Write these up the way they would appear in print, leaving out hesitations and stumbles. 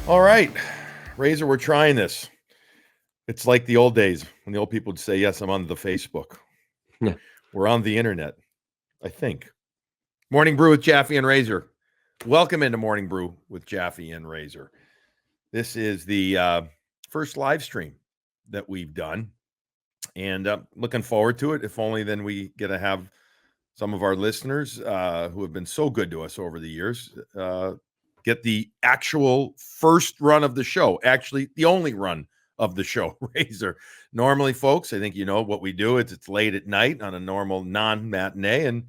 All right, Razor, we're trying this. It's like the old days when the old people would say, yes, I'm on the Facebook. Yeah. We're on the internet, I think. Morning Brew with Jaffe and Razor. Welcome into Morning Brew with Jaffe and Razor. This is the first live stream that we've done, and looking forward to it. If only then we get to have some of our listeners who have been so good to us over the years get the actual first run of the show, actually the only run of the show, Razor. Normally, folks, I think you know what we do. It's late at night on a normal non-matinee, and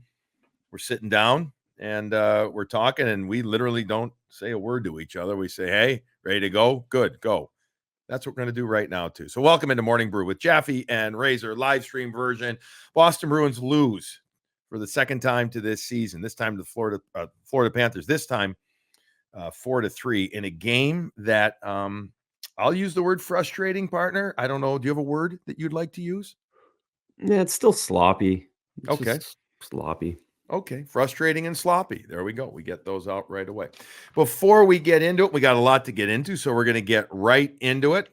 we're sitting down and we're talking, and we literally don't say a word to each other. We say, hey, ready to go? Good, go. That's what we're going to do right now, too. So welcome into Morning Brew with Jaffe and Razor, live stream version. Boston Bruins lose for the second time to this season, this time to the Florida Panthers, this time 4-3 in a game that I'll use the word frustrating, partner. I don't know. Do you have a word that you'd like to use? Yeah, it's still sloppy. It's Okay. just sloppy. Okay, frustrating and sloppy. There we go. We get those out right away. Before we get into it, we got a lot to get into, so we're going to get right into it.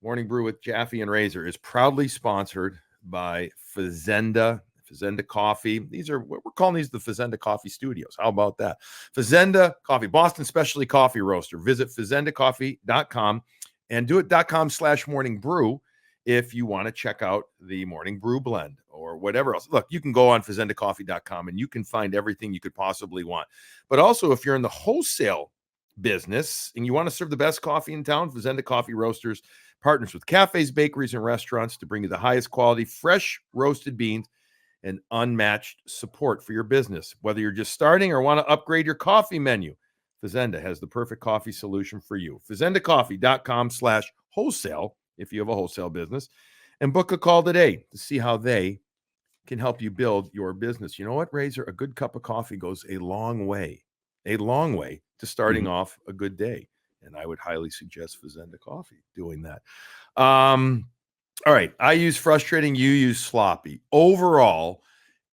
Morning Brew with Jaffe and Razor is proudly sponsored by Fazenda Coffee. We're calling these the Fazenda Coffee Studios. How about that? Fazenda Coffee, Boston Specialty Coffee Roaster. Visit fazendacoffee.com and do it .com/morning brew if you want to check out the Morning Brew blend or whatever else. Look, you can go on fazendacoffee.com and you can find everything you could possibly want. But also, if you're in the wholesale business and you want to serve the best coffee in town, Fazenda Coffee Roasters partners with cafes, bakeries, and restaurants to bring you the highest quality, fresh roasted beans and unmatched support for your business. Whether you're just starting or want to upgrade your coffee menu, Fazenda has the perfect coffee solution for you. FazendaCoffee.com/wholesale if you have a wholesale business, and book a call today to see how they can help you build your business. You know what, Razor? A good cup of coffee goes a long way to starting off a good day. And I would highly suggest Fazenda Coffee doing that. All right. I use frustrating. You use sloppy. Overall,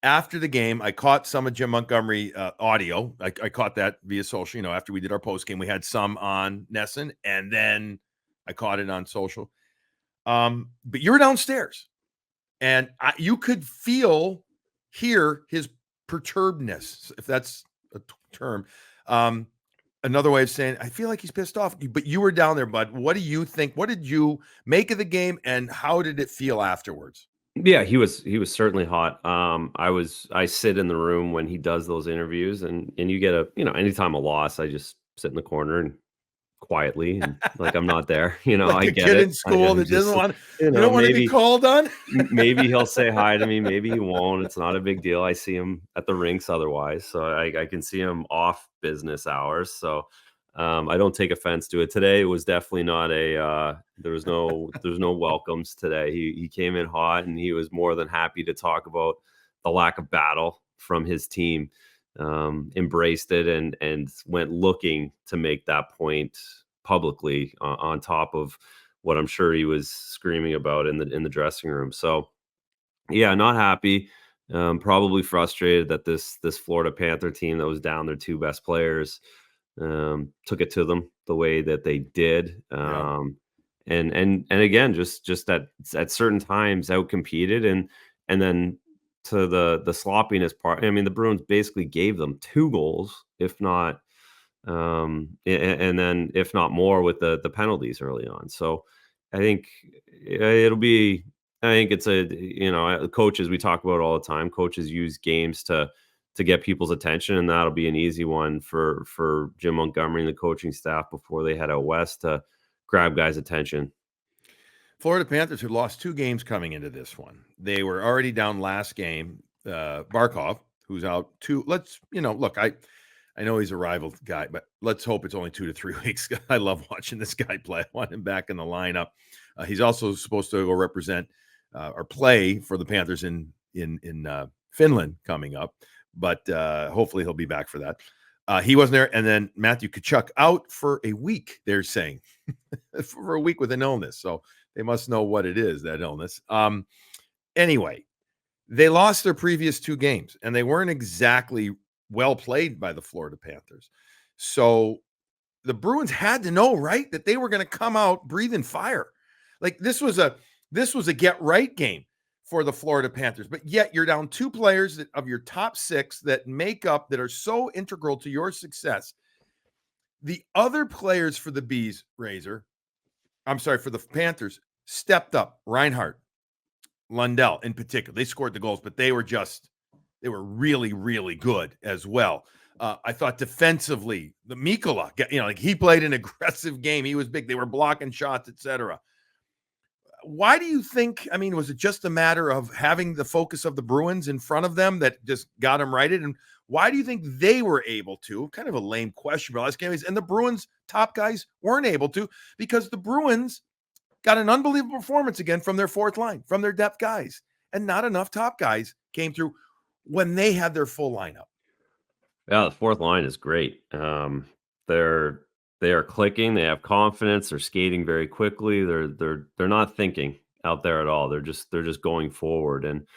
after the game, I caught some of Jim Montgomery audio. I caught that via social. You know, after we did our post game, we had some on Nesson, and then I caught it on social. But you were downstairs, and you could hear his perturbedness, if that's a term. Another way of saying, I feel like he's pissed off, but you were down there, bud. What do you think? What did you make of the game, and how did it feel afterwards? Yeah, he was certainly hot. I sit in the room when he does those interviews, and you get anytime a loss, I just sit in the corner and quietly and like I'm not there. Like I a get kid it. in school that doesn't want. You don't want to be maybe called on. maybe he'll say hi to me, maybe he won't. It's not a big deal. I see him at the rinks otherwise, so I can see him off business hours. So I don't take offense to it. Today it was definitely not there's no welcomes today. He came in hot, and he was more than happy to talk about the lack of battle from his team. Embraced it and went looking to make that point publicly on top of what I'm sure he was screaming about in the dressing room. So yeah, not happy. Probably frustrated that this Florida Panther team that was down their two best players took it to them the way that they did. And again, just at certain times outcompeted and then to the sloppiness part. I mean, the Bruins basically gave them 2 goals, if not and then if not more with the penalties early on. So I think it'll be. I think it's coaches, we talk about all the time. Coaches use games to get people's attention, and that'll be an easy one for Jim Montgomery and the coaching staff before they head out west to grab guys' attention. Florida Panthers, who lost 2 games coming into this one. They were already down last game. Barkov, who's out 2. Look, I know he's a rival guy, but let's hope it's only 2 to 3 weeks. I love watching this guy play. I want him back in the lineup. He's also supposed to go represent or play for the Panthers in Finland coming up, but hopefully he'll be back for that. He wasn't there. And then Matthew Tkachuk out for a week, they're saying, for a week with an illness. So they must know what it is, that illness. Anyway, they lost their previous 2 games, and they weren't exactly well played by the Florida Panthers. So the Bruins had to know, right, that they were going to come out breathing fire. Like this was a get right game for the Florida Panthers, but yet you're down 2 players of your top 6 that are so integral to your success. The other players for the Bees, for the Panthers, stepped up. Reinhart, Lundell in particular, they scored the goals, but they were really, really good as well. I thought defensively, the Mikkola, he played an aggressive game. He was big. They were blocking shots, etc. Why do you think? I mean, was it just a matter of having the focus of the Bruins in front of them that just got them righted? And why do you think they were able to? Kind of a lame question, but last game and the Bruins top guys weren't able to, because the Bruins got an unbelievable performance again from their fourth line, from their depth guys, and not enough top guys came through when they had their full lineup. Yeah, the fourth line is great. They are clicking. They have confidence. They're skating very quickly. They're not thinking out there at all. They're just going forward. And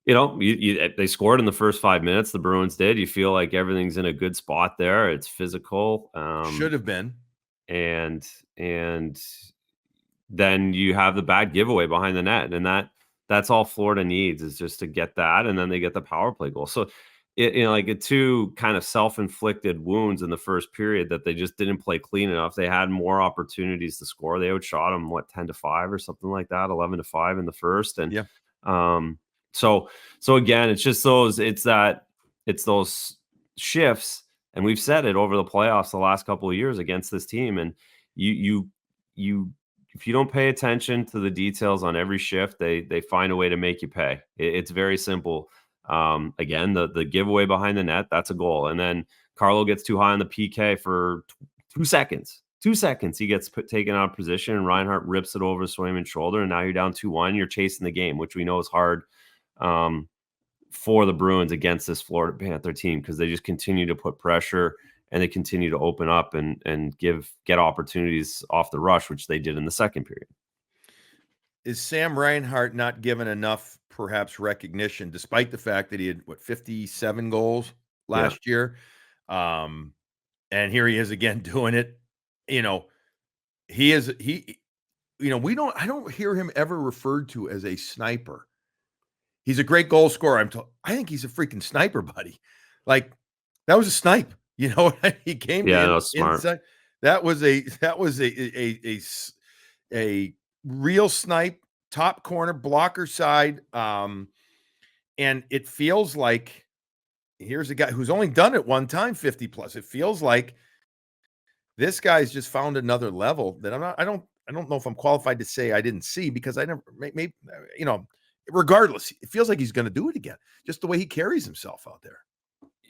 they scored in the first 5 minutes. The Bruins did. You feel like everything's in a good spot there. It's physical. Should have been. And then you have the bad giveaway behind the net, and that's all Florida needs, is just to get that, and then they get the power play goal. So like 2 kind of self-inflicted wounds in the first period that they just didn't play clean enough. They had more opportunities to score. They outshot them 10-5 or something like that, 11-5 in the first. And so again, it's just those shifts, and we've said it over the playoffs the last couple of years against this team. And you if you don't pay attention to the details on every shift, they find a way to make you pay. It's very simple. Again, the giveaway behind the net, that's a goal. And then Carlo gets too high on the PK for 2 seconds. 2 seconds, he gets taken out of position, and Reinhart rips it over Swayman's shoulder, and now you're down 2-1. You're chasing the game, which we know is hard for the Bruins against this Florida Panther team, because they just continue to put pressure and they continue to open up and get opportunities off the rush, which they did in the second period. Is Sam Reinhart not given enough, perhaps, recognition, despite the fact that he had 57 goals last year? And here he is again doing it. I don't hear him ever referred to as a sniper. He's a great goal scorer. I think he's a freaking sniper, buddy. Like, that was a snipe. He came smart. inside. That was a real snipe, top corner, blocker side. And it feels like here's a guy who's only done it one time, 50 plus. It feels like this guy's just found another level that I don't know if I'm qualified to say I didn't see, because I never, maybe, regardless, it feels like he's going to do it again. Just the way he carries himself out there.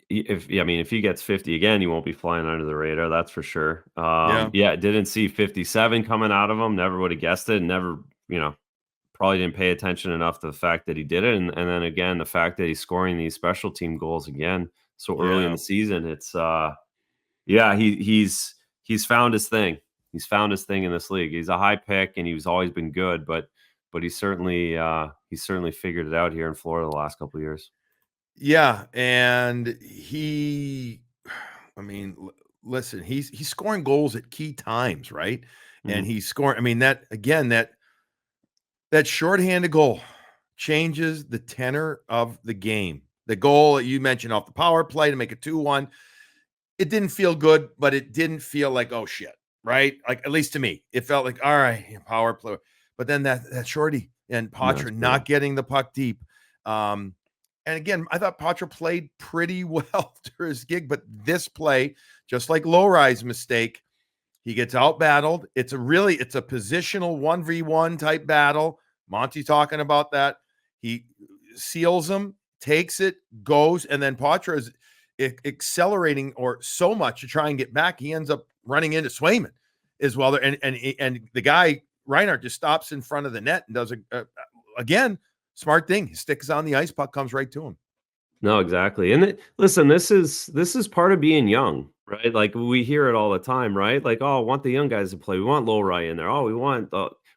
If he gets 50 again, he won't be flying under the radar. That's for sure. Didn't see 57 coming out of him. Never would have guessed it. Never, probably didn't pay attention enough to the fact that he did it. And then again, the fact that he's scoring these special team goals again so early in the season. It's he's found his thing. He's found his thing in this league. He's a high pick, and he's always been good, but he's certainly figured it out here in Florida the last couple of years. Yeah, and listen, he's scoring goals at key times, right? Mm-hmm. And he's scoring. That shorthanded goal changes the tenor of the game. The goal that you mentioned off the power play to make it 2-1, it didn't feel good, but it didn't feel like, oh shit, right? Like, at least to me, it felt like, all right, power play. But then that shorty and Poitras not getting the puck deep. And again, I thought Poitras played pretty well through his gig, but this play, just like Lowry's mistake, he gets out battled. It's a positional 1v1 type battle. Monty talking about that. He seals him, takes it, goes, and then Poitras is accelerating or so much to try and get back. He ends up running into Swayman as well. And the guy, Reinhart, just stops in front of the net and does again, smart thing. His stick is on the ice, puck comes right to him. No, exactly. And listen, this is part of being young, right? Like, we hear it all the time, right? Like, oh, I want the young guys to play. We want Lowry in there. Oh, we want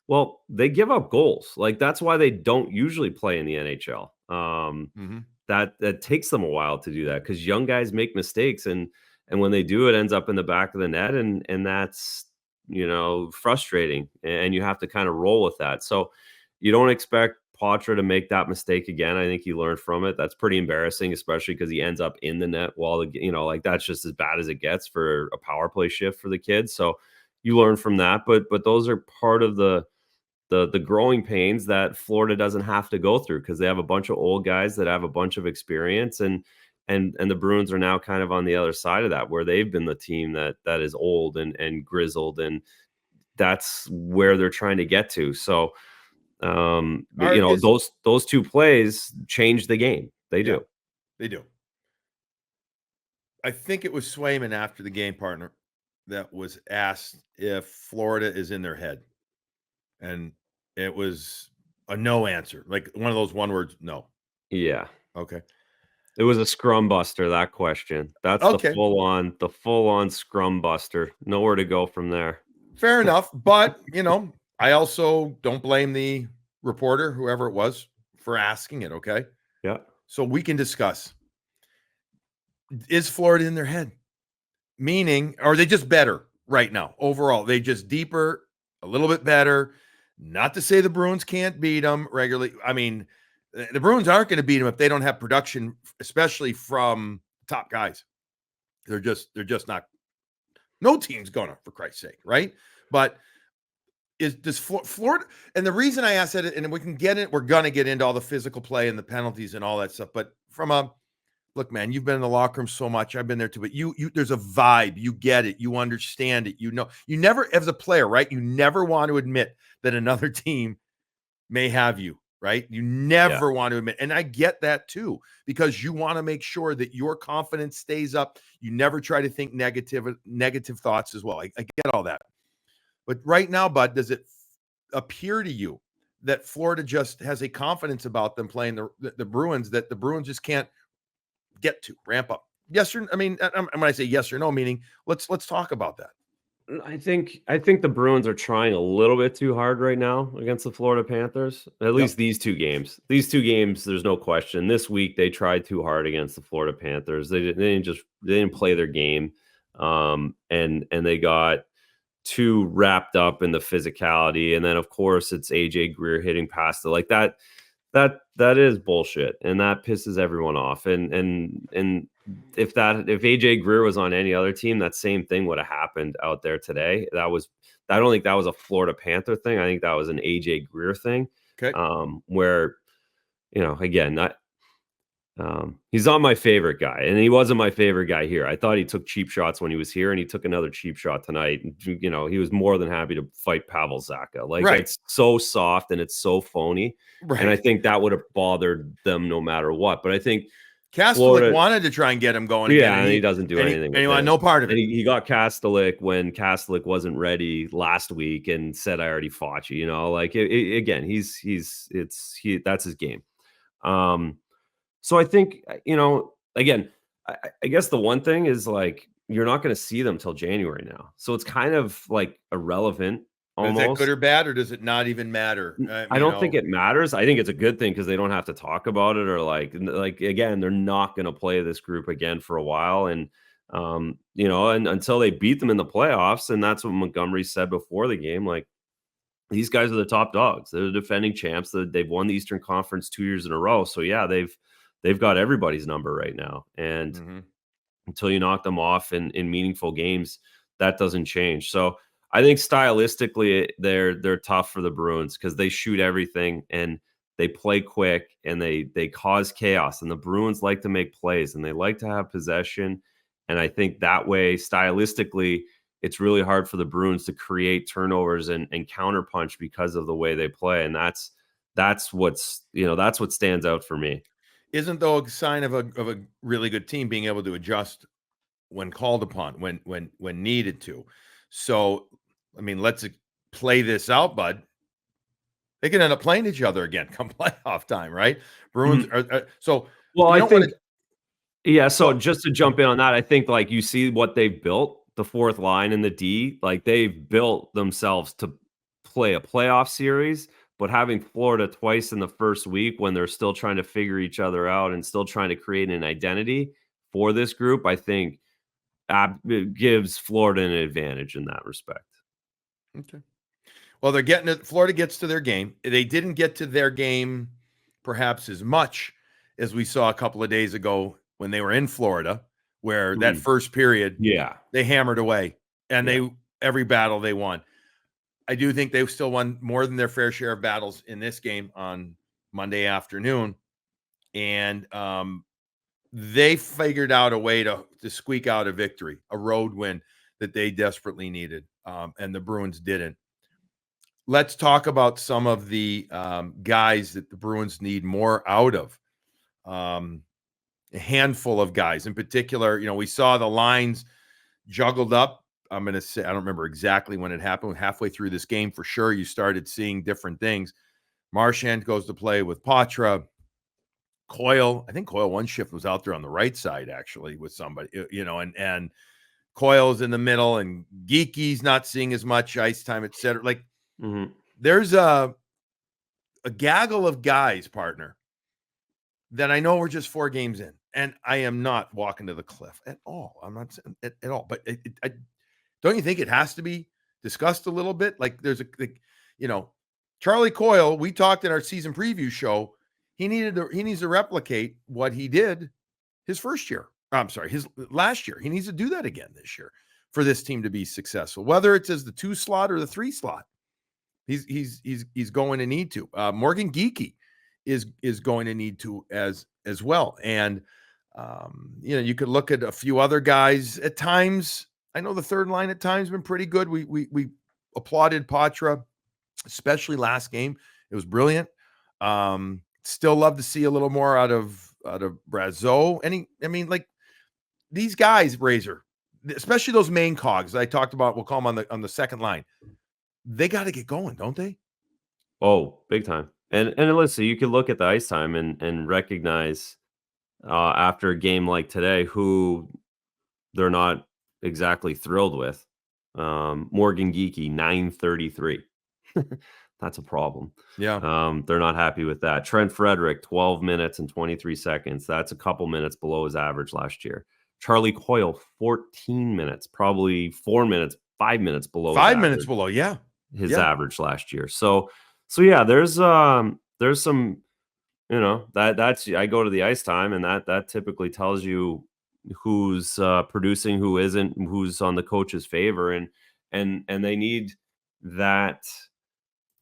well, they give up goals. Like, that's why they don't usually play in the NHL. That takes them a while to do that, because young guys make mistakes. And And when they do, it ends up in the back of the net, and that's, frustrating, and you have to kind of roll with that. So you don't expect Poitras to make that mistake again. I think he learned from it. That's pretty embarrassing, especially because he ends up in the net while like that's just as bad as it gets for a power play shift for the kids. So you learn from that, but those are part of the growing pains that Florida doesn't have to go through, because they have a bunch of old guys that have a bunch of experience, and the Bruins are now kind of on the other side of that, where they've been the team that is old and grizzled, and that's where they're trying to get to. So those two plays change the game. They do. They do. I think it was Swayman after the game, partner, that was asked if Florida is in their head. And it was a no answer, like one of those one words, no. Yeah. Okay. It was a scrum buster, that question. That's Okay. the full on scrum buster. Nowhere to go from there. Fair enough. But, I also don't blame the reporter, whoever it was, for asking it. Okay. Yeah. So we can discuss. Is Florida in their head? Meaning, are they just better right now? Overall, they just deeper, a little bit better. Not to say the Bruins can't beat them regularly. I mean, the Bruins aren't going to beat them if they don't have production, especially from top guys. They're just not. No team's gonna, for Christ's sake, right? But does Florida? And the reason I asked that, and we can get it, we're gonna get into all the physical play and the penalties and all that stuff. But from a look, man, you've been in the locker room so much. I've been there too. But you, there's a vibe. You get it. You understand it. You never, as a player, right? You never want to admit that another team may have you, right? You never want to admit. And I get that too, because you want to make sure that your confidence stays up. You never try to think negative thoughts as well. I get all that. But right now, Bud, does it appear to you that Florida just has a confidence about them playing the Bruins, that the Bruins just can't get to ramp up? Yes or, I mean, when I say yes or no, meaning let's talk about that. I think the Bruins are trying a little bit too hard right now against the Florida Panthers. At least these two games. These two games, there's no question. This week they tried too hard against the Florida Panthers. They didn't play their game, and they got too wrapped up in the physicality. And then of course it's AJ Greer hitting past it like that. That is bullshit, and that pisses everyone off. And if AJ Greer was on any other team, that same thing would have happened out there today. I don't think that was a Florida Panther thing. I think that was an AJ Greer thing. Okay. Where, again, he's not my favorite guy, and he wasn't my favorite guy here. I thought he took cheap shots when he was here, and he took another cheap shot tonight. He was more than happy to fight Pavel Zacha. Like, It's so soft and it's so phony. Right. And I think that would have bothered them no matter what. But I think Kastelik wanted to try and get him going. Yeah, and he doesn't do anything. And he wanted no part of it. He got Kastelik when Kastelik wasn't ready last week and said, "I already fought you." Again, that's his game. So I think, again, I guess the one thing is, like, you're not going to see them till January now. So it's kind of like irrelevant almost. Is that good or bad, or does it not even matter? I don't think it matters. I think it's a good thing because they don't have to talk about it, or like again, they're not going to play this group again for a while. And, and until they beat them in the playoffs. And that's what Montgomery said before the game. Like, these guys are the top dogs. They're the defending champs. They've won the Eastern Conference 2 years in a row. So yeah, they've got everybody's number right now. And until you knock them off in meaningful games, that doesn't change. So I think stylistically they're tough for the Bruins because they shoot everything and they play quick and they cause chaos. And the Bruins like to make plays and they like to have possession. And I think that way, stylistically, it's really hard for the Bruins to create turnovers and counterpunch because of the way they play. And that's what stands out for me. Isn't, though, a sign of a really good team being able to adjust when called upon, when needed to. So, I mean, let's play this out, bud. They can end up playing each other again come playoff time, right? Bruins are so. Well, I think. So just to jump in on that, I think, like, you see what they've built, the fourth line and the D, like, they've built themselves to play a playoff series. But having Florida twice in the first week when they're still trying to figure each other out and still trying to create an identity for this group, I think it gives Florida an advantage in that respect. Okay. Well, they're getting it. Florida gets to their game. They didn't get to their game perhaps as much as we saw a couple of days ago when they were in Florida, where that first period, they hammered away and every battle they won. I do think they still won more than their fair share of battles in this game on Monday afternoon. And they figured out a way to squeak out a victory, a road win that they desperately needed. And the Bruins didn't. Let's talk about some of the guys that the Bruins need more out of. A handful of guys in particular. We saw the lines juggled up. I'm going to say, I don't remember exactly when it happened. Halfway through this game, for sure, you started seeing different things. Marchand goes to play with Poitras. Coyle, I think Coyle one shift was out there on the right side, actually, with somebody, and Coyle's in the middle, and Geeky's not seeing as much ice time, et cetera. Like, there's a gaggle of guys, partner, that I know we're just 4 games in, and I am not walking to the cliff at all. I'm not saying at all, but don't you think it has to be discussed a little bit? Like, there's Charlie Coyle, we talked in our season preview show, he needs to replicate what he did his first year. His last year. He needs to do that again this year for this team to be successful, whether it's as the 2 slot or the 3 slot. He's going to need to. Morgan Geeky is going to need to as well. And you could look at a few other guys at times. I know the third line at times been pretty good. We applauded Poitras, especially last game. It was brilliant. Still love to see a little more out of Brazeau. These guys, Razor, especially those main cogs I talked about, we'll call them on the second line. They got to get going, don't they? Oh, big time. And listen, you can look at the ice time and recognize after a game like today who they're not exactly thrilled with. Morgan Geeky, 933. That's a problem. Yeah. They're not happy with that. Trent Frederick, 12 minutes and 23 seconds. That's a couple minutes below his average last year. Charlie Coyle, 14 minutes, probably 4 minutes, 5 minutes below. 5 minutes below, yeah. His average last year. So yeah, there's some, that's I go to the ice time, and that typically tells you who's producing, who isn't, who's on the coach's favor, and they need that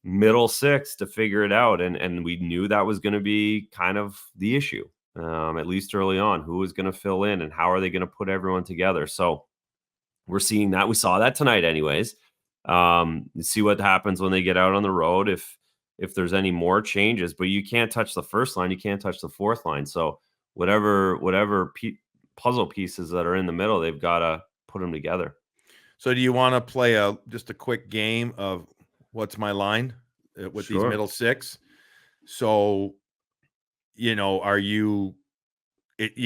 middle 6 to figure it out. And we knew that was going to be kind of the issue, at least early on. Who is going to fill in, and how are they going to put everyone together? So we're seeing that. We saw that tonight anyways. See what happens when they get out on the road, if there's any more changes. But you can't touch the first line, you can't touch the fourth line. So whatever puzzle pieces that are in the middle, they've got to put them together. So do you want to play just a quick game of what's my line with these middle 6? So, are you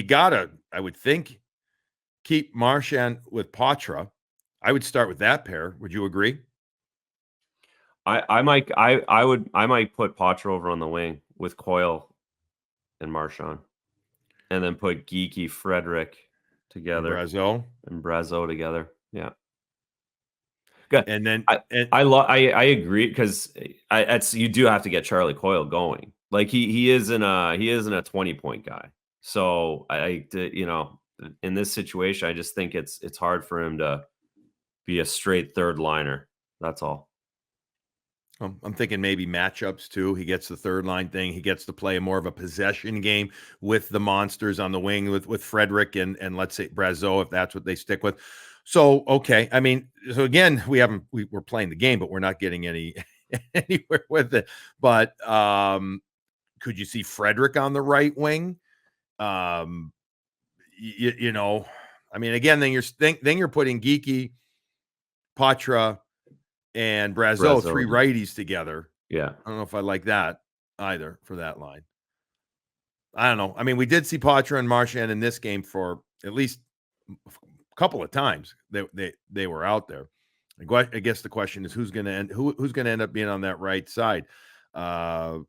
gotta, I would think, keep Marchand with Poitras. I would start with that pair. Would you agree? I might put Poitras over on the wing with Coyle and Marchand, and then put Geeky, Frederick together, and Brazeau together. Yeah. Good. And then I agree, because you do have to get Charlie Coyle going. Like he isn't a 20-point guy. So in this situation, I just think it's hard for him to be a straight third liner. That's all. I'm thinking maybe matchups too. He gets the third line thing. He gets to play more of a possession game with the monsters on the wing with Frederick and let's say Brazeau, if that's what they stick with. So, okay. I mean, so again, we're playing the game, but we're not getting anywhere with it. But could you see Frederick on the right wing? I mean, again, then you're putting Geeky, Poitras, and Brazeau, 3 righties together. Yeah. I don't know if I like that either for that line. I don't know. I mean, we did see Poitras and Marchand in this game for at least a couple of times. They were out there. I guess the question is who's going to end up being on that right side. I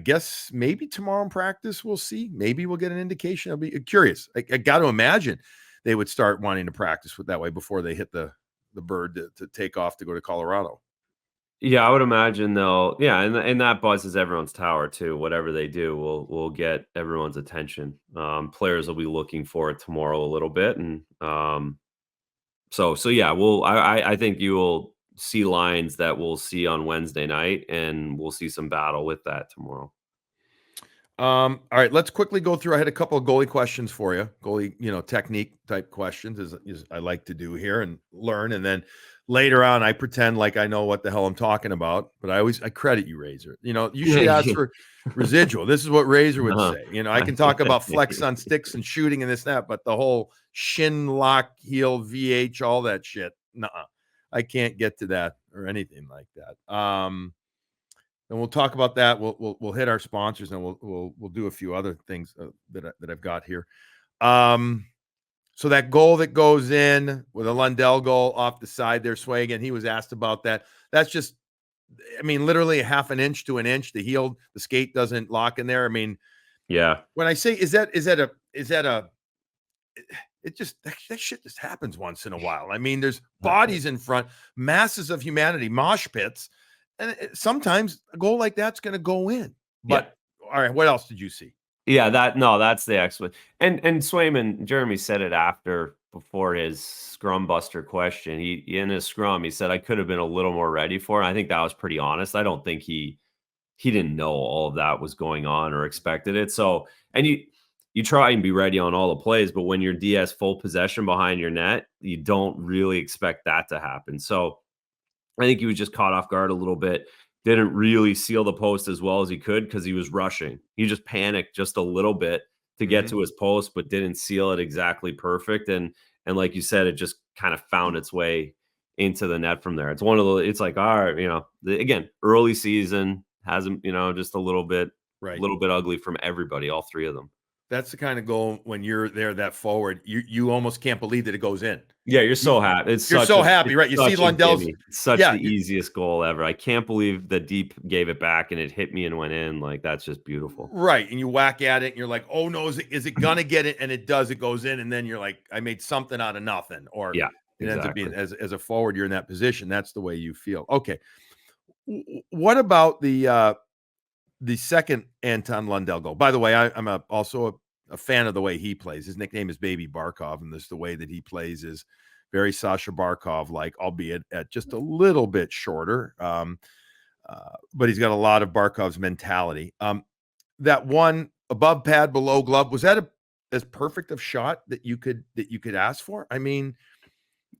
guess maybe tomorrow in practice we'll see. Maybe we'll get an indication. I'll be curious. I got to imagine they would start wanting to practice with that way before they hit the bird to take off to go to Colorado. Yeah, I would imagine they'll. Yeah, and that buzzes everyone's tower too. Whatever they do will get everyone's attention. Players will be looking for it tomorrow a little bit, and so yeah. I think you will see lines that we'll see on Wednesday night, and we'll see some battle with that tomorrow. All right, let's quickly go through. I had a couple of goalie questions for you, goalie, technique type questions, is I like to do here and learn, and then later on, I pretend like I know what the hell I'm talking about, but I credit you, Razor. You should ask for residual. This is what Razor would say. I can talk about flex on sticks and shooting and this that, but the whole shin lock, heel, VH, all that shit, nuh-uh. I can't get to that or anything like that. And we'll talk about that. We'll hit our sponsors, and we'll do a few other things that I've got here. So that goal that goes in with a Lundell goal off the side there, Sway, and he was asked about that. That's just, literally a half an inch to an inch. The heel, the skate doesn't lock in there. Yeah. When I say is that a it just that shit just happens once in a while. There's bodies in front, masses of humanity, mosh pits. And sometimes a goal like that's going to go in. But all right, what else did you see? Yeah, that's the excellent. And Swayman, Jeremy said it before his scrum buster question. He in his scrum, he said I could have been a little more ready for it. I think that was pretty honest. I don't think he didn't know all of that was going on or expected it. So, and you try and be ready on all the plays, but when you're DS full possession behind your net, you don't really expect that to happen. So I think he was just caught off guard a little bit. Didn't really seal the post as well as he could because he was rushing. He just panicked just a little bit to get to his post, but didn't seal it exactly perfect. And like you said, it just kind of found its way into the net from there. It's one of the. It's like, all right, again, early season hasn't, just a little bit ugly from everybody, all three of them. That's the kind of goal when you're there that forward, you almost can't believe that it goes in. Yeah, you're so happy. You're so happy, right? You see Lundell's the easiest goal ever. I can't believe the deep gave it back and it hit me and went in. Like, that's just beautiful. Right. And you whack at it and you're like, oh no, is it gonna get it? And it does, it goes in, and then you're like, I made something out of nothing. Or yeah, it ends up being as a forward, you're in that position. That's the way you feel. Okay. What about the second Anton Lundell goal? By the way, I'm also a fan of the way he plays. His nickname is Baby Barkov, and the way that he plays is very Sasha Barkov-like, albeit at just a little bit shorter. But he's got a lot of Barkov's mentality. That one above pad, below glove, was that as perfect of shot that you could ask for? And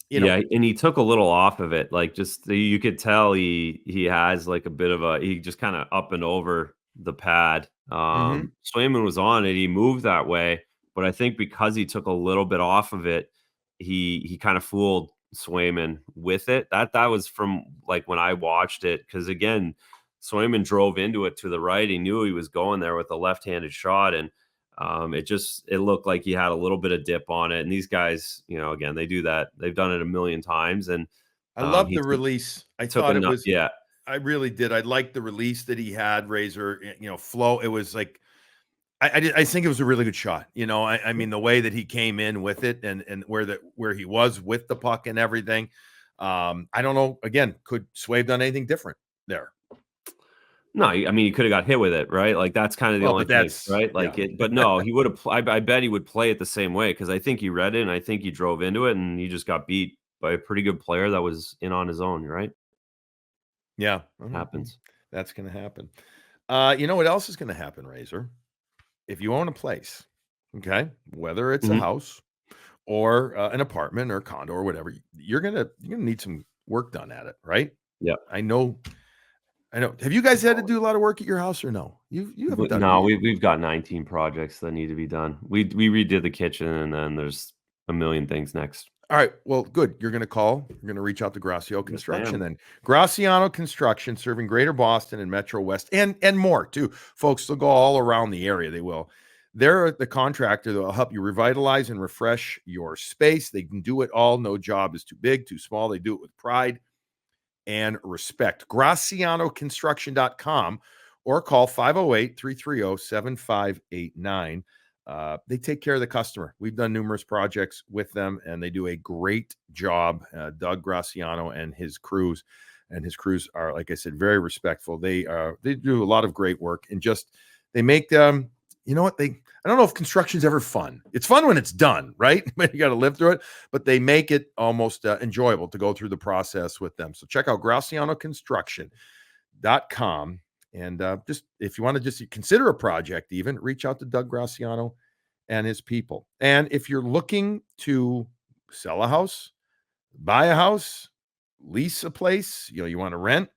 he took a little off of it. Like, just you could tell he has like a bit of he just kind of up and over the pad. Swayman was on it. He moved that way, but I think because he took a little bit off of it, he kind of fooled Swayman with it. That was from like when I watched it, because again, Swayman drove into it to the right. He knew he was going there with a left-handed shot, and it looked like he had a little bit of dip on it. And these guys, again, they do that. They've done it a million times. And I love the release. I thought it was, I really did. I liked the release that he had, Razor, flow. It was like, I think it was a really good shot. The way that he came in with it and where he was with the puck and everything. I don't know. Again, could Sway have done anything different there? No, he could have got hit with it, right? Like, that's kind of the only thing, right? Like, but no, he would have. I bet he would play it the same way, because I think he read it and I think he drove into it and he just got beat by a pretty good player that was in on his own, right? Yeah, happens. That's going to happen. You know what else is going to happen, Razor? If you own a place, okay, whether it's a house or an apartment or a condo or whatever, you're gonna need some work done at it, right? Yeah, I know. Have you guys had to do a lot of work at your house, or no? You haven't done. No, we've got 19 projects that need to be done. We redid the kitchen, and then there's a million things next. All right. Well, good. You're going to call. You're going to reach out to Graciano Construction then. Graciano Construction, serving Greater Boston and Metro West and more too. Folks, they'll go all around the area. They will. They're the contractor that will help you revitalize and refresh your space. They can do it all. No job is too big, too small. They do it with pride and respect. GracianoConstruction.com or call 508-330-7589. They take care of the customer. We've done numerous projects with them, and they do a great job. Doug Graciano and his crews are, like I said, very respectful. They do a lot of great work, and just they make them. You know what? I don't know if construction's ever fun. It's fun when it's done, right? But you got to live through it. But they make it almost enjoyable to go through the process with them. So check out GracianoConstruction.com. And just if you want to just consider a project, even reach out to Doug Graciano and his people. And if you're looking to sell a house, buy a house, lease a place, you want to rent,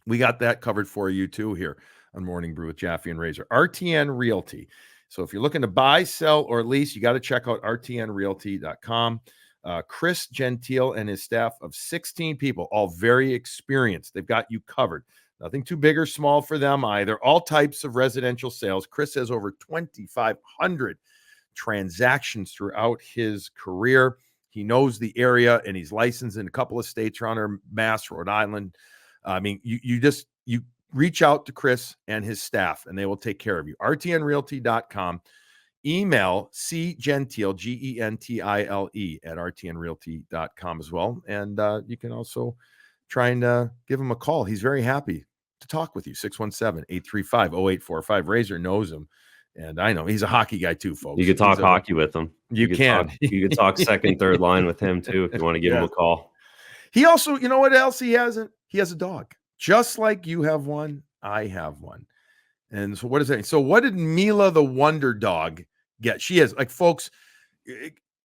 we got that covered for you too here on Morning Brew with Jaffe and Razor. RTN Realty. So if you're looking to buy, sell, or lease, you got to check out rtnrealty.com. Chris Gentile and his staff of 16 people, all very experienced. They've got you covered. Nothing too big or small for them either. All types of residential sales. Chris has over 2,500 transactions throughout his career. He knows the area, and he's licensed in a couple of states around there, Mass, Rhode Island. I mean, you reach out to Chris and his staff, and they will take care of you. rtnrealty.com. Email cgentile, Gentile, at rtnrealty.com as well. And you can also try and give him a call. He's very happy to talk with you. 617-835-0845. Razor knows him. And I know he's a hockey guy too, folks. You could talk hockey with him. You can. You could talk second, third line with him too if you want to give him a call. He also, you know what else he hasn't? He has a dog. Just like you have one, I have one. And so what is that? So what did Mila the Wonder Dog get? She is, like, folks,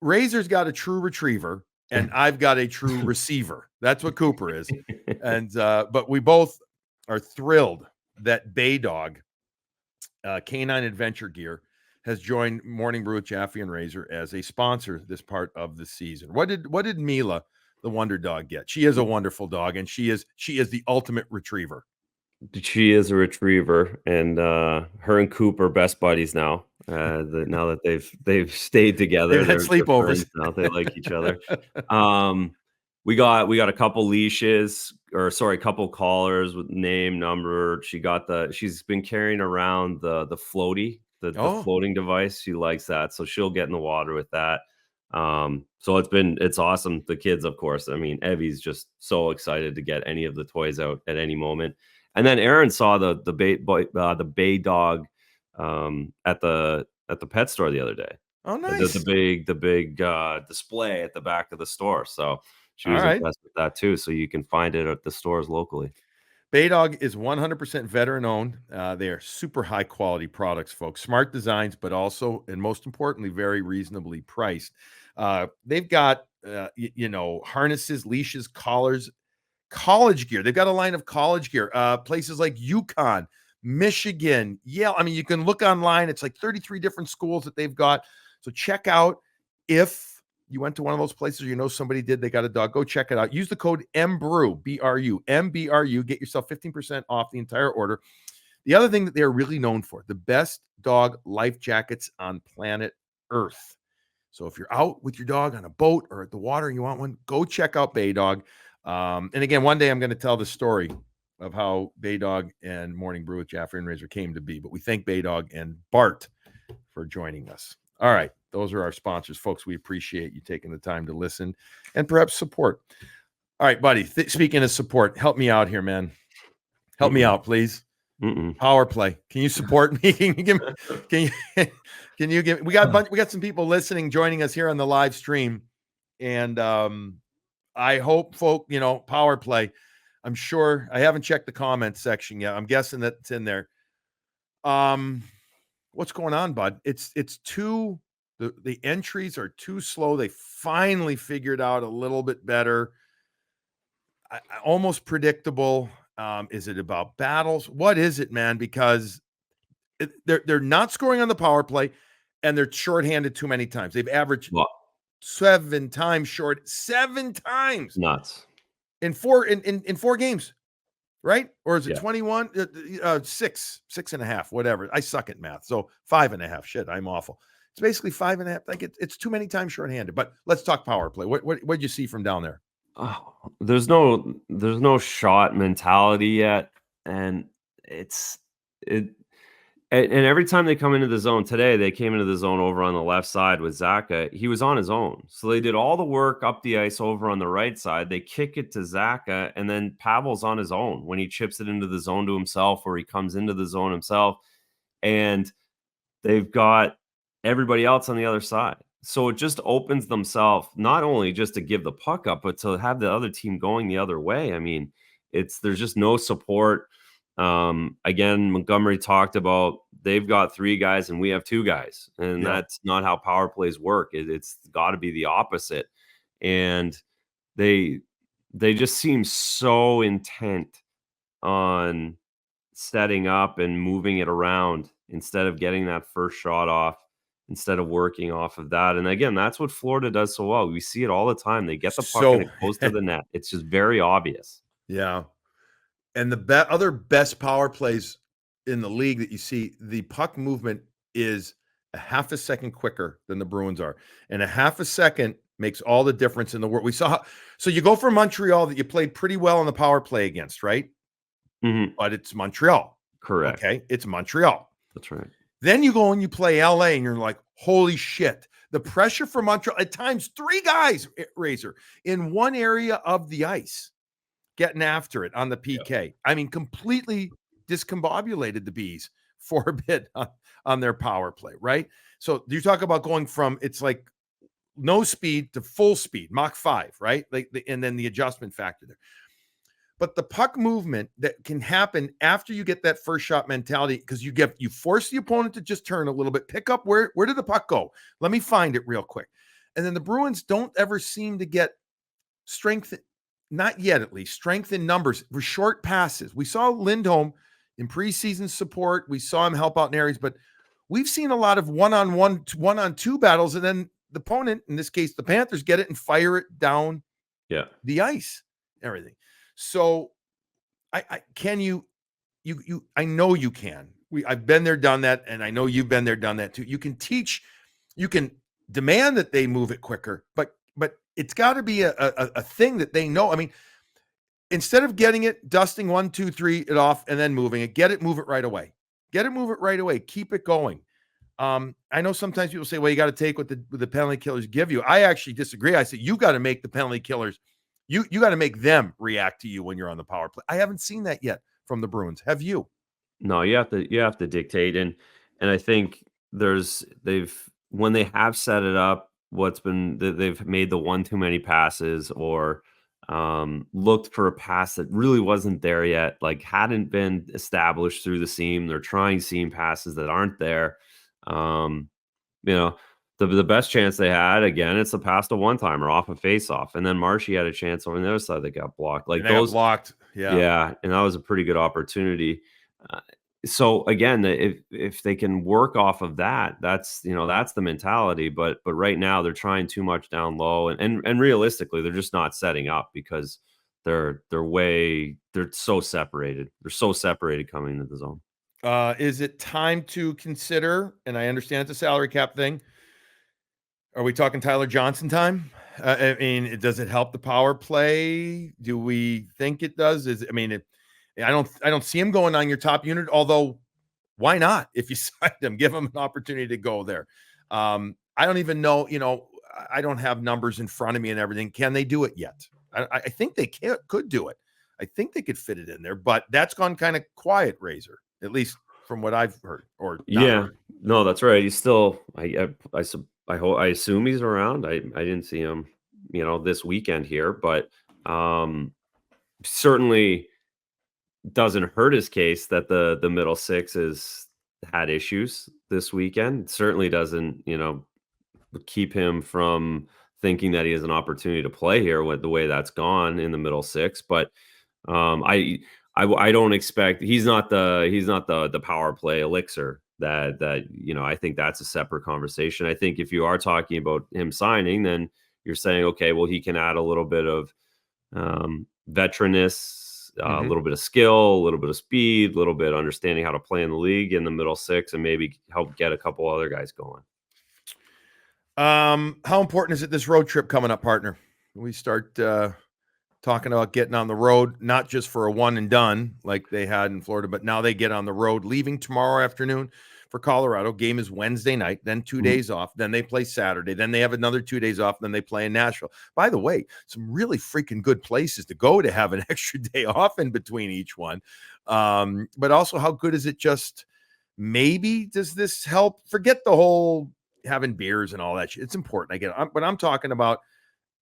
Razor's got a true retriever, and I've got a true receiver. That's what Cooper is. And but we both are thrilled that Bay Dog, Canine Adventure Gear, has joined Morning Brew with Jaffe and Razor as a sponsor this part of the season. What did Mila the Wonder Dog get? She is a wonderful dog, and she is the ultimate retriever. She is a retriever, and her and Coop are best buddies now. Now that they've stayed together, they're sleepovers now. They like each other. We got a couple leashes, a couple collars with name, number. She's been carrying around the floaty, the floating device. She likes that, so she'll get in the water with that. So it's awesome. The kids, of course. I mean, Evie's just so excited to get any of the toys out at any moment. And then Aaron saw the Bay Dog at the pet store the other day. Oh, nice! The big display at the back of the store. So she was impressed with that too. So you can find it at the stores locally. Bay Dog is 100% veteran owned. They are super high quality products, folks. Smart designs, but also, and most importantly, very reasonably priced. They've got harnesses, leashes, collars, college gear. They've got a line of college gear. Places like Yukon, Michigan, Yale. I mean, you can look online. It's like 33 different schools that they've got. So check out, if you went to one of those places, or somebody did, they got a dog, go check it out. Use the code MBREW, BRU, MBRU. Get yourself 15% off the entire order. The other thing that they're really known for, the best dog life jackets on planet Earth. So if you're out with your dog on a boat or at the water and you want one, go check out Bay Dog. And again, one day I'm going to tell the story of how Bay Dog and Morning Brew with Jaffe and Razor came to be. But we thank Bay Dog and Bart for joining us. All right. Those are our sponsors, folks. We appreciate you taking the time to listen and perhaps support. All right, buddy. Speaking of support, help me out here, man. Help me out, please. Power play. Can you support me? Can you give me? Can you give? We got some people listening, joining us here on the live stream, and I hope, folk, power play. I'm sure I haven't checked the comments section yet. I'm guessing that it's in there. What's going on, bud? It's too. The entries are too slow. They finally figured out a little bit better. Almost predictable. Is it about battles? What is it, man? Because they're not scoring on the power play, and they're shorthanded too many times. They've averaged 7 times short, 7 times. Nuts. In four games, right? Or is it 21? 6.5, whatever. I suck at math. So 5.5. Shit, I'm awful. It's basically 5.5. Like it's too many times shorthanded. But let's talk power play. What'd you see from down there? Oh, there's no shot mentality yet, and And every time they come into the zone today, they came into the zone over on the left side with Zaka. He was on his own. So they did all the work up the ice over on the right side. They kick it to Zaka, and then Pavel's on his own when he chips it into the zone to himself, or he comes into the zone himself. And they've got everybody else on the other side. So it just opens themselves not only just to give the puck up, but to have the other team going the other way. I mean, there's just no support. Again, Montgomery talked about they've got 3 guys and we have 2 guys, and that's not how power plays work. It's got to be the opposite. And they just seem so intent on setting up and moving it around instead of getting that first shot off, instead of working off of that. And again, that's what Florida does so well. We see it all the time. They get the puck and it goes to the net. It's just very obvious. Yeah. And the other best power plays in the league that you see, the puck movement is a half a second quicker than the Bruins are. And a half a second makes all the difference in the world. We saw, so you go for Montreal that you played pretty well on the power play against, right? Mm-hmm. But it's Montreal. Correct. Okay. It's Montreal. That's right. Then you go and you play LA and you're like, holy shit. The pressure for Montreal, at times 3 guys, Razor, in one area of the ice, getting after it on the PK. Yep. I mean, completely discombobulated the Bees for a bit on their power play, right? So you talk about going from, it's like no speed to full speed, Mach 5, right? And then the adjustment factor there. But the puck movement that can happen after you get that first shot mentality, because you force the opponent to just turn a little bit, pick up where did the puck go? Let me find it real quick. And then the Bruins don't ever seem to get strength, not yet at least, strength in numbers for short passes. We saw Lindholm in preseason support. We saw him help out in areas, but we've seen a lot of one-on-one, one-on-two battles, and then the opponent, in this case the Panthers, get it and fire it down the ice, everything. So I know you can. I've been there, done that, and I know you've been there, done that too. You can teach, you can demand that they move it quicker, but it's got to be a thing that they know. I mean, instead of getting it, dusting 1, 2, 3 it off and then moving it, move it right away. Move it right away. Keep it going. I know sometimes people say, well, you got to take what the penalty killers give you. I actually disagree. I say, you got to make the penalty killers, you got to make them react to you when you're on the power play. I haven't seen that yet from the Bruins. Have you? No, you have to dictate. And I think when they have set it up, they've made the one too many passes, or looked for a pass that really wasn't there yet, like hadn't been established through the seam. They're trying seam passes that aren't there. The best chance they had, again, it's the pass to one-timer off a face-off, and then Marshy had a chance over on the other side that got blocked. Like those blocked, yeah, and that was a pretty good opportunity. So again, if they can work off of that, that's the mentality. But right now they're trying too much down low, and realistically, they're just not setting up because they're so separated. They're so separated coming into the zone. Is it time to consider? And I understand it's a salary cap thing. Are we talking Tyler Johnson time? I mean, does it help the power play? Do we think it does? I don't see him going on your top unit, although why not? If you signed him, give him an opportunity to go there. I don't even know, I don't have numbers in front of me and everything. Can they do it yet? I think they could do it. I think they could fit it in there, but that's gone kind of quiet, Razor, at least from what I've heard. Heard. No, that's right. He's still, I assume he's around. I didn't see him, this weekend here, but certainly doesn't hurt his case that the middle six has had issues this weekend. It certainly doesn't, keep him from thinking that he has an opportunity to play here with the way that's gone in the middle six. But I don't expect, he's not the power play elixir that I think that's a separate conversation. I think if you are talking about him signing, then you're saying, okay, well, he can add a little bit of veteranness, a little bit of skill, a little bit of speed, a little bit of understanding how to play in the league in the middle six, and maybe help get a couple other guys going. How important is it this road trip coming up, partner? We start talking about getting on the road, not just for a one and done like they had in Florida, but now they get on the road, leaving tomorrow afternoon for Colorado. Game is Wednesday night, then 2 days off. Then they play Saturday. Then they have another 2 days off. Then they play in Nashville. By the way, some really freaking good places to go to have an extra day off in between each one. But also, how good is it just maybe does this help? Forget the whole having beers and all that shit. It's important. I get it. But I'm talking about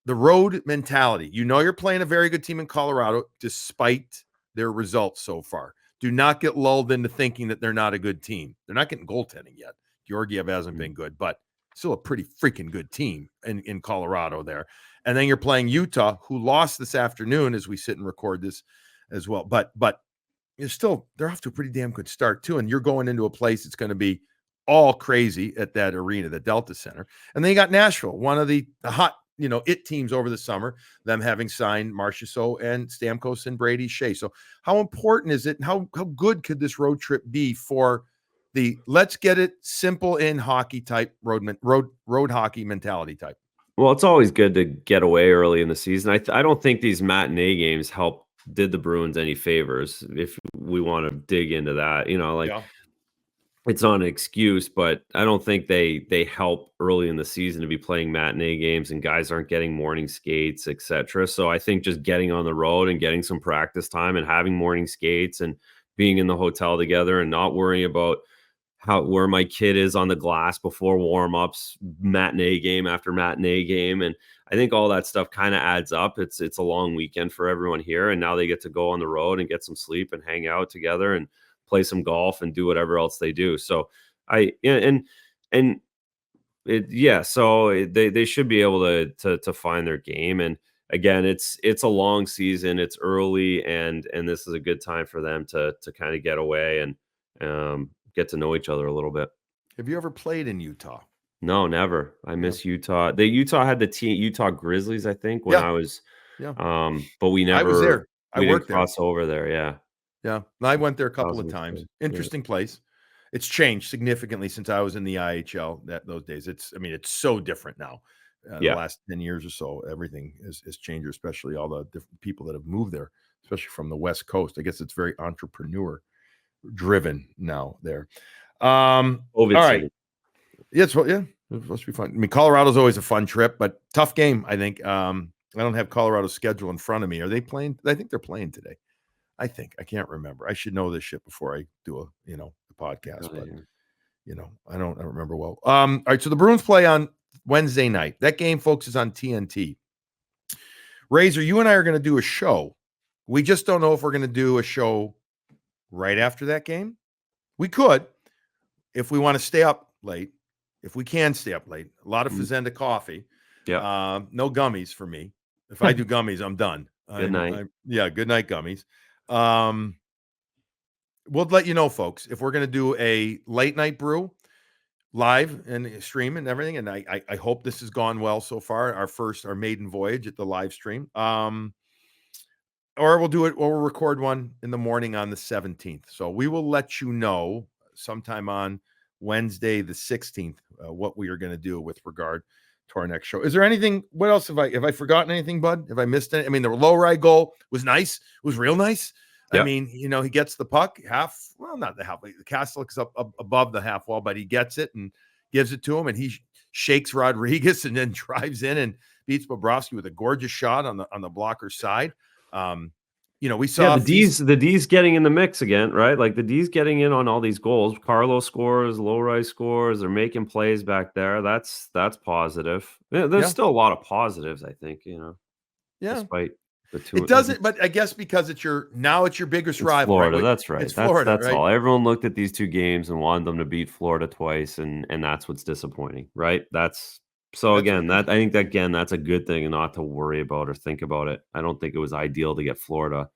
the road mentality. You know, you're playing a very good team in Colorado despite their results so far. Do not get lulled into thinking that they're not a good team. They're not getting goaltending yet. Georgiev hasn't been good, but still a pretty freaking good team in Colorado there. And then you're playing Utah, who lost this afternoon as we sit and record this as well. But they're off to a pretty damn good start too. And you're going into a place that's going to be all crazy at that arena, the Delta Center. And then you got Nashville, one of the hot, it teams over the summer, them having signed Marchessault and Stamkos and Brady Shea. So how important is it? And how good could this road trip be for the let's get it simple in hockey type road hockey mentality type? Well, it's always good to get away early in the season. I don't think these matinee games did the Bruins any favors, if we want to dig into that. It's not an excuse, but I don't think they help early in the season to be playing matinee games and guys aren't getting morning skates, etc. So I think just getting on the road and getting some practice time and having morning skates and being in the hotel together and not worrying about where my kid is on the glass before warm-ups, matinee game after matinee game. And I think all that stuff kind of adds up. It's a long weekend for everyone here, and now they get to go on the road and get some sleep and hang out together and play some golf and do whatever else they do. So they should be able to find their game. And again, it's a long season, it's early, and this is a good time for them to kind of get away and get to know each other a little bit. Have you ever played in Utah? No, never. I miss Utah. Utah had the team Utah Grizzlies, I think, when I was but we never I was there. I worked cross over there. Yeah, I went there a couple of times. Interesting place. It's changed significantly since I was in the IHL those days. It's so different now. The last 10 years or so, everything has changed, especially all the different people that have moved there, especially from the West Coast. I guess it's very entrepreneur driven now there. All right. It must be fun. Colorado's always a fun trip, but tough game, I think. I don't have Colorado's schedule in front of me. Are they playing? I think they're playing today. I can't remember. I should know this shit before I do a podcast, but I don't remember well. All right. So the Bruins play on Wednesday night. That game, folks, is on TNT. Razor, you and I are going to do a show. We just don't know if we're going to do a show right after that game. We could, if we want to stay up late, if we can stay up late. A lot of Fazenda coffee. Yeah. No gummies for me. If I do gummies, I'm done. Good night. Good night, gummies. We'll let you know, folks, if we're going to do a late night brew live and stream and everything. And I hope this has gone well so far. Our maiden voyage at the live stream. Or we'll record one in the morning on the 17th. So we will let you know sometime on Wednesday, the 16th, what we are going to do with regard to our next show. Is there anything? What else have I forgotten anything, bud? Have I missed it? The low ride goal was nice. It was real nice. Yep. He gets the puck not the half. The Castle is up above the half wall, but he gets it and gives it to him, and he shakes Rodriguez and then drives in and beats Bobrovsky with a gorgeous shot on the blocker side. We saw the D's getting in the mix again, right? Like the D's getting in on all these goals. Carlo scores, Lowry scores. They're making plays back there. That's positive. There's still a lot of positives, I think. Despite the two. It doesn't, but I guess because it's your biggest rival. Florida, right? That's right. It's Florida. That's right? all. Everyone looked at these two games and wanted them to beat Florida twice, and that's what's disappointing, right? That's a good thing and not to worry about or think about it. I don't think it was ideal to get Florida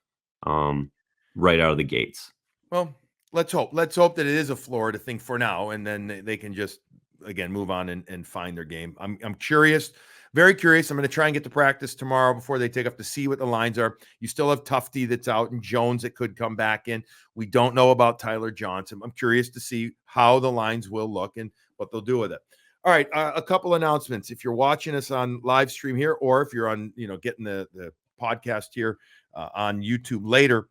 right out of the gates. Well, let's hope that it is a Florida thing for now, and then they can just again move on and find their game. I'm curious, very curious. I'm going to try and get to practice tomorrow before they take up to see what the lines are. You still have Tufte that's out and Jones that could come back in. We don't know about Tyler Johnson. I'm curious to see how the lines will look and what they'll do with it. All right, a couple announcements. If you're watching us on live stream here, or if you're on, getting the podcast here on YouTube later.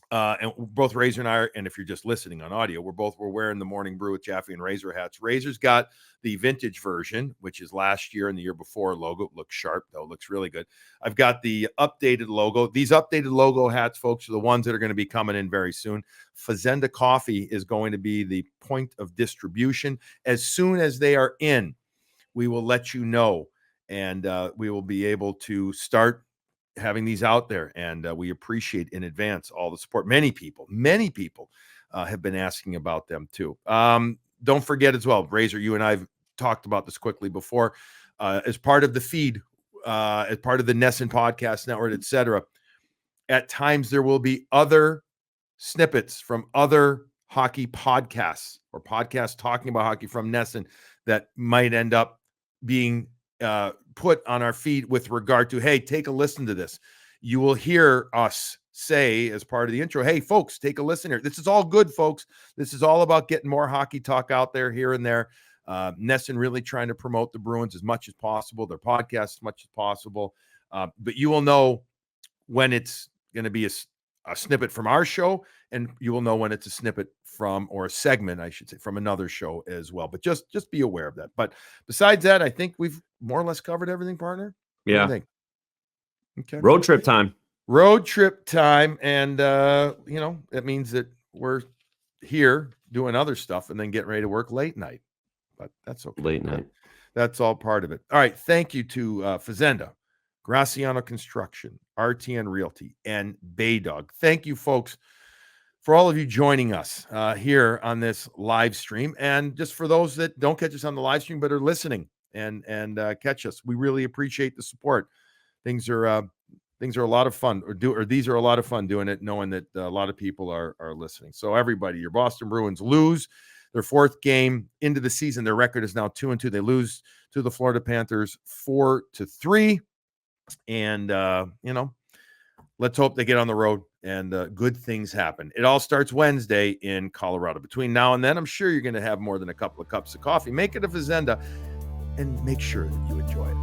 And both Razor and I, and if you're just listening on audio, we're wearing the Morning Brew with Jaffe and Razor hats. Razor's got the vintage version, which is last year and the year before logo. It looks sharp, though. It looks really good. I've got the updated logo. These updated logo hats, folks, are the ones that are going to be coming in very soon. Fazenda Coffee is going to be the point of distribution. As soon as they are in, we will let you know, and we will be able to start having these out there, and we appreciate in advance all the support. Many people have been asking about them too. Don't forget as well, Razor, you and I've talked about this quickly before, as part of the feed, as part of the Nesson Podcast Network, etc. At times there will be other snippets from other hockey podcasts or podcasts talking about hockey from Nesson that might end up being put on our feed with regard to, hey, take a listen to this. You will hear us say as part of the intro, hey, folks, take a listen here. This is all good, folks. This is all about getting more hockey talk out there here and there. Nesson really trying to promote the Bruins as much as possible, their podcast as much as possible. But you will know when it's going to be a snippet from our show, and you will know when it's a snippet from, or a segment, I should say, from another show as well. But just be aware of that. But besides that, I think we've more or less covered everything, partner. What do you think? Okay. Road trip time. And it means that we're here doing other stuff and then getting ready to work late night. But that's okay. Late night. That's all part of it. All right. Thank you to Fazenda, Graciano Construction, RTN Realty, and Baydog. Thank you, folks, for all of you joining us here on this live stream. And just for those that don't catch us on the live stream but are listening and catch us, we really appreciate the support. Things are a lot of fun, these are a lot of fun doing it, knowing that a lot of people are listening. So everybody, your Boston Bruins lose their fourth game into the season. Their record is now 2-2. They lose to the Florida Panthers 4-3. And, let's hope they get on the road and good things happen. It all starts Wednesday in Colorado. Between now and then, I'm sure you're going to have more than a couple of cups of coffee. Make it a Fazenda and make sure that you enjoy it.